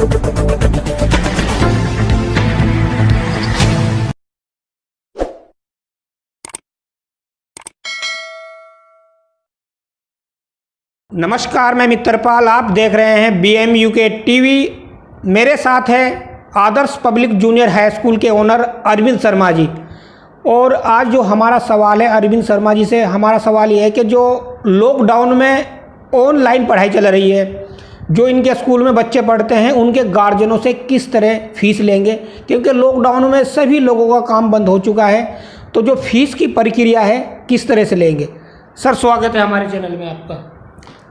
नमस्कार, मैं मित्रपाल, आप देख रहे हैं BMUK टीवी। मेरे साथ है आदर्श पब्लिक जूनियर हाई स्कूल के ओनर अरविंद शर्मा जी। और आज जो हमारा सवाल है अरविंद शर्मा जी से, हमारा सवाल ये है कि जो लॉकडाउन में ऑनलाइन पढ़ाई चल रही है, जो इनके स्कूल में बच्चे पढ़ते हैं उनके गार्जियनों से किस तरह फीस लेंगे, क्योंकि लॉकडाउन में सभी लोगों का काम बंद हो चुका है। तो जो फीस की प्रक्रिया है किस तरह से लेंगे। सर, स्वागत है हमारे चैनल में आपका।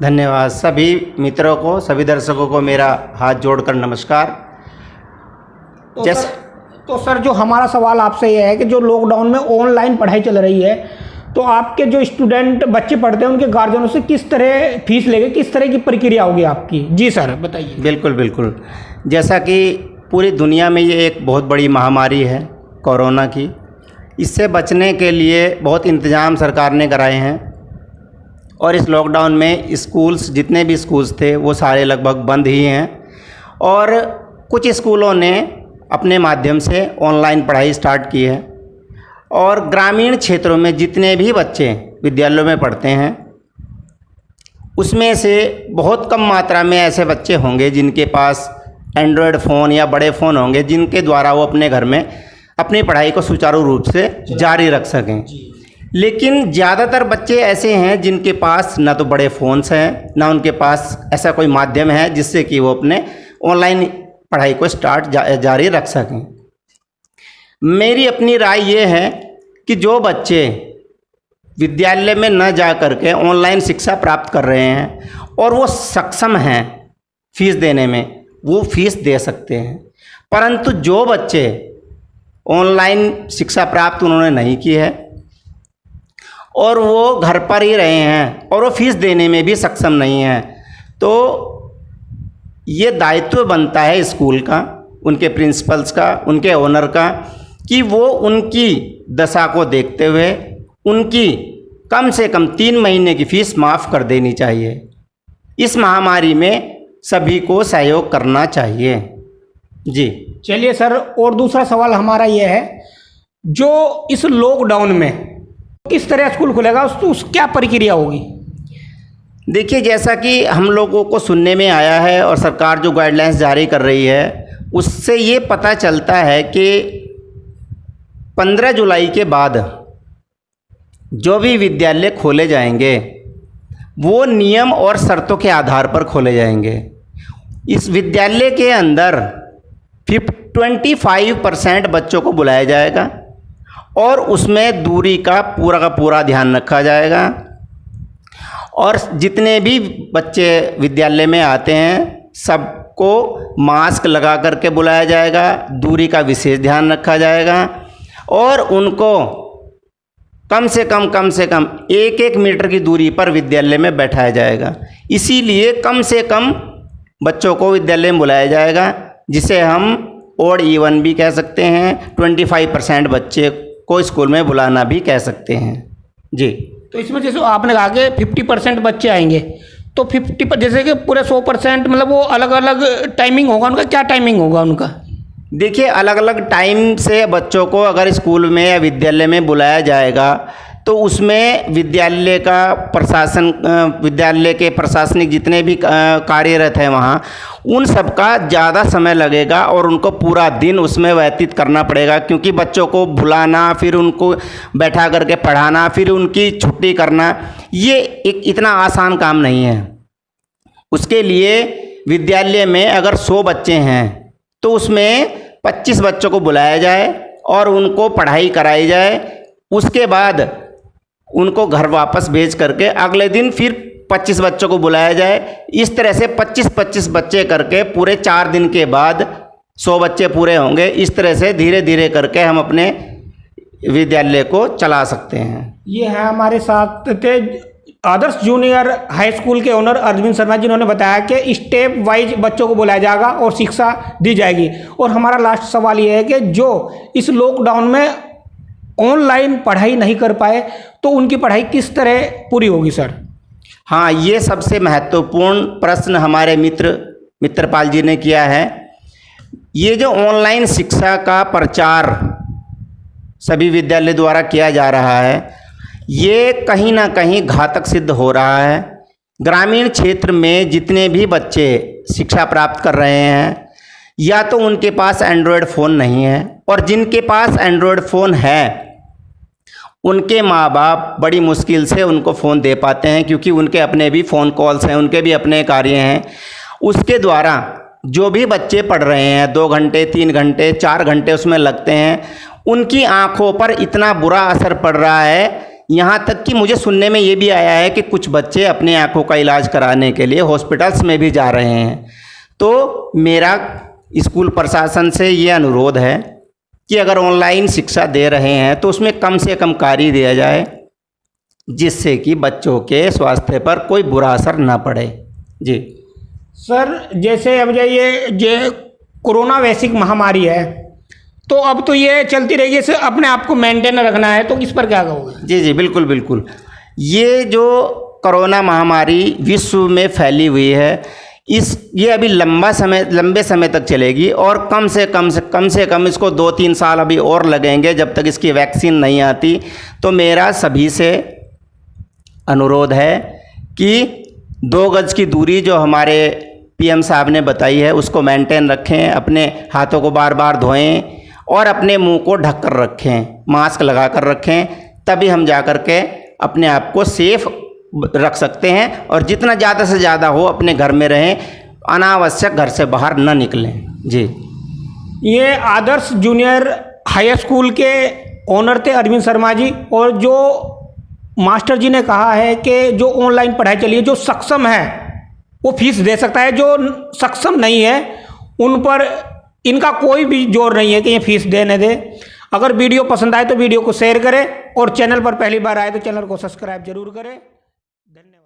धन्यवाद। सभी मित्रों को, सभी दर्शकों को मेरा हाथ जोड़कर नमस्कार। तो सर जो हमारा सवाल आपसे यह है कि जो लॉकडाउन में ऑनलाइन पढ़ाई चल रही है, तो आपके जो स्टूडेंट बच्चे पढ़ते हैं उनके गार्जियनों से किस तरह फीस लेंगे, किस तरह की प्रक्रिया होगी आपकी। जी सर, बताइए। बिल्कुल बिल्कुल। जैसा कि पूरी दुनिया में ये एक बहुत बड़ी महामारी है कोरोना की, इससे बचने के लिए बहुत इंतज़ाम सरकार ने कराए हैं। और इस लॉकडाउन में स्कूल्स, जितने भी स्कूल्स थे वो सारे लगभग बंद ही हैं। और कुछ स्कूलों ने अपने माध्यम से ऑनलाइन पढ़ाई स्टार्ट की है। और ग्रामीण क्षेत्रों में जितने भी बच्चे विद्यालयों में पढ़ते हैं उसमें से बहुत कम मात्रा में ऐसे बच्चे होंगे जिनके पास एंड्रॉयड फ़ोन या बड़े फ़ोन होंगे, जिनके द्वारा वो अपने घर में अपनी पढ़ाई को सुचारू रूप से जारी रख सकें। लेकिन ज़्यादातर बच्चे ऐसे हैं जिनके पास ना तो बड़े फ़ोन्स हैं, ना उनके पास ऐसा कोई माध्यम है जिससे कि वो अपने ऑनलाइन पढ़ाई को जारी रख सकें। मेरी अपनी राय ये है कि जो बच्चे विद्यालय में न जा कर के ऑनलाइन शिक्षा प्राप्त कर रहे हैं और वो सक्षम हैं फीस देने में, वो फीस दे सकते हैं। परंतु जो बच्चे ऑनलाइन शिक्षा प्राप्त उन्होंने नहीं की है और वो घर पर ही रहे हैं और वो फीस देने में भी सक्षम नहीं हैं, तो ये दायित्व बनता है स्कूल का, उनके प्रिंसिपल्स का, उनके ओनर का, कि वो उनकी दशा को देखते हुए उनकी कम से कम 3 महीने की फ़ीस माफ़ कर देनी चाहिए। इस महामारी में सभी को सहयोग करना चाहिए। जी चलिए सर, और दूसरा सवाल हमारा ये है, जो इस लॉकडाउन में किस तरह स्कूल खुलेगा, उस क्या प्रक्रिया होगी। देखिए, जैसा कि हम लोगों को सुनने में आया है और सरकार जो गाइडलाइंस जारी कर रही है उससे ये पता चलता है कि 15 जुलाई के बाद जो भी विद्यालय खोले जाएंगे वो नियम और शर्तों के आधार पर खोले जाएंगे। इस विद्यालय के अंदर 25% बच्चों को बुलाया जाएगा और उसमें दूरी का पूरा ध्यान रखा जाएगा। और जितने भी बच्चे विद्यालय में आते हैं सबको मास्क लगा करके बुलाया जाएगा, दूरी का विशेष ध्यान रखा जाएगा और उनको कम से कम 1-1 मीटर की दूरी पर विद्यालय में बैठाया जाएगा। इसीलिए कम से कम बच्चों को विद्यालय में बुलाया जाएगा, जिसे हम ऑड इवन भी कह सकते हैं। 25% बच्चे को स्कूल में बुलाना भी कह सकते हैं। जी, तो इसमें जैसे आपने कहा कि 50% बच्चे आएंगे, तो 50 जैसे कि पूरे 100% मतलब वो अलग अलग टाइमिंग होगा उनका, क्या टाइमिंग होगा उनका। देखिए, अलग अलग टाइम से बच्चों को अगर स्कूल में या विद्यालय में बुलाया जाएगा तो उसमें विद्यालय के प्रशासनिक जितने भी कार्यरत हैं वहाँ, उन सब का ज़्यादा समय लगेगा और उनको पूरा दिन उसमें व्यतीत करना पड़ेगा, क्योंकि बच्चों को बुलाना, फिर उनको बैठा करके पढ़ाना, फिर उनकी छुट्टी करना, ये एक इतना आसान काम नहीं है। उसके लिए विद्यालय में अगर 100 बच्चे हैं तो उसमें 25 बच्चों को बुलाया जाए और उनको पढ़ाई कराई जाए। उसके बाद उनको घर वापस भेज करके अगले दिन फिर 25 बच्चों को बुलाया जाए। इस तरह से 25-25 बच्चे करके पूरे 4 दिन के बाद 100 बच्चे पूरे होंगे। इस तरह से धीरे धीरे करके हम अपने विद्यालय को चला सकते हैं। ये है हमारे साथ थे आदर्श जूनियर हाई स्कूल के ओनर अरविंद शर्मा, जिन्होंने बताया कि स्टेप वाइज बच्चों को बुलाया जाएगा और शिक्षा दी जाएगी। और हमारा लास्ट सवाल ये है कि जो इस लॉकडाउन में ऑनलाइन पढ़ाई नहीं कर पाए तो उनकी पढ़ाई किस तरह पूरी होगी सर। हाँ, ये सबसे महत्वपूर्ण प्रश्न हमारे मित्रपाल जी ने किया है ये जो ऑनलाइन शिक्षा का प्रचार सभी विद्यालय द्वारा किया जा रहा है, ये कहीं ना कहीं घातक सिद्ध हो रहा है। ग्रामीण क्षेत्र में जितने भी बच्चे शिक्षा प्राप्त कर रहे हैं, या तो उनके पास एंड्रॉयड फ़ोन नहीं है, और जिनके पास एंड्रॉयड फ़ोन है उनके माँ बाप बड़ी मुश्किल से उनको फ़ोन दे पाते हैं, क्योंकि उनके अपने भी फ़ोन कॉल्स हैं, उनके भी अपने कार्य हैं। उसके द्वारा जो भी बच्चे पढ़ रहे हैं 2 घंटे 3 घंटे 4 घंटे उसमें लगते हैं, उनकी आँखों पर इतना बुरा असर पड़ रहा है। यहाँ तक कि मुझे सुनने में ये भी आया है कि कुछ बच्चे अपने आँखों का इलाज कराने के लिए हॉस्पिटल्स में भी जा रहे हैं। तो मेरा स्कूल प्रशासन से ये अनुरोध है कि अगर ऑनलाइन शिक्षा दे रहे हैं तो उसमें कम से कम कार्य दिया जाए, जिससे कि बच्चों के स्वास्थ्य पर कोई बुरा असर ना पड़े। जी सर, जैसे अब ये कोरोना वैश्विक महामारी है, तो अब तो ये चलती रहेगी, इसे अपने आप को मेंटेन रखना है, तो इस पर क्या कहोगे? जी बिल्कुल बिल्कुल। ये जो कोरोना महामारी विश्व में फैली हुई है, ये अभी लंबे समय तक चलेगी, और कम से कम इसको 2-3 साल अभी और लगेंगे जब तक इसकी वैक्सीन नहीं आती। तो मेरा सभी से अनुरोध है कि 2 गज की दूरी जो हमारे पीएम साहब ने बताई है उसको मेंटेन रखें, अपने हाथों को बार बार धोएं और अपने मुंह को ढक कर रखें, मास्क लगा कर रखें, तभी हम जा कर के अपने आप को सेफ रख सकते हैं। और जितना ज़्यादा से ज़्यादा हो अपने घर में रहें, अनावश्यक घर से बाहर न निकलें। जी, ये आदर्श जूनियर हाई स्कूल के ओनर थे अरविंद शर्मा जी, और जो मास्टर जी ने कहा है कि जो ऑनलाइन पढ़ाई चली है, जो सक्षम है वो फीस दे सकता है, जो सक्षम नहीं है उन पर इनका कोई भी जोर नहीं है कि ये फीस देने दे। अगर वीडियो पसंद आए तो वीडियो को शेयर करें, और चैनल पर पहली बार आए तो चैनल को सब्सक्राइब जरूर करें। धन्यवाद।